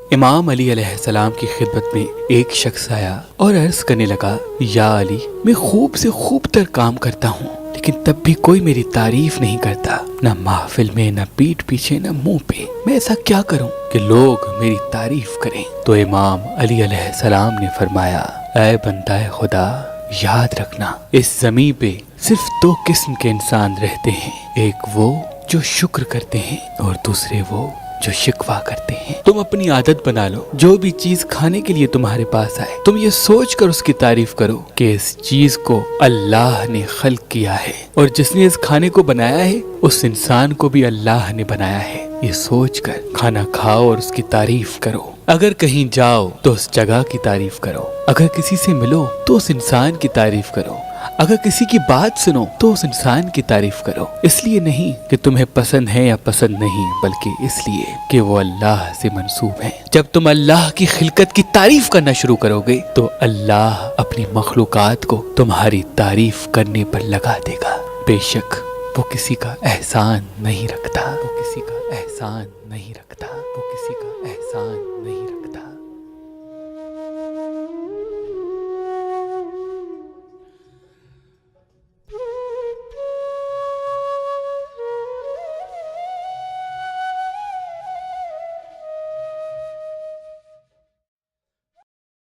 इमाम अली अलैहिस्सलाम की खिदमत में एक शख्स आया और अर्ज करने लगा, या अली, मैं खूब से खूब तर काम करता हूँ, लेकिन तब भी कोई मेरी तारीफ नहीं करता, न महफिल में, न पीठ पीछे, न मुंह पे। मैं ऐसा क्या करूँ कि लोग मेरी तारीफ करें? तो इमाम अली अलैहिस्सलाम ने फरमाया, ऐ बंदा खुदा, याद रखना, इस जमीन पे सिर्फ दो किस्म के इंसान रहते हैं, एक वो जो शुक्र करते हैं और दूसरे वो जो शिकवा करते हैं। तुम अपनी आदत बना लो, जो भी चीज खाने के लिए तुम्हारे पास आए, तुम ये सोच कर उसकी तारीफ करो कि इस चीज को अल्लाह ने खल्क किया है और जिसने इस खाने को बनाया है उस इंसान को भी अल्लाह ने बनाया है। ये सोच कर खाना खाओ और उसकी तारीफ करो। अगर कहीं जाओ तो उस जगह की तारीफ करो, अगर किसी से मिलो तो उस इंसान की तारीफ करो, अगर किसी की बात सुनो तो उस इंसान की तारीफ करो। इसलिए नहीं कि तुम्हें पसंद है या पसंद नहीं, बल्कि इसलिए कि वो अल्लाह से मंसूब है। जब तुम अल्लाह की खिलकत की तारीफ करना शुरू करोगे तो अल्लाह अपनी मखलूकात को तुम्हारी तारीफ करने पर लगा देगा। बेशक वो किसी का एहसान नहीं रखता, वो किसी का एहसान नहीं रखता, वो किसी का एहसान नहीं रखता।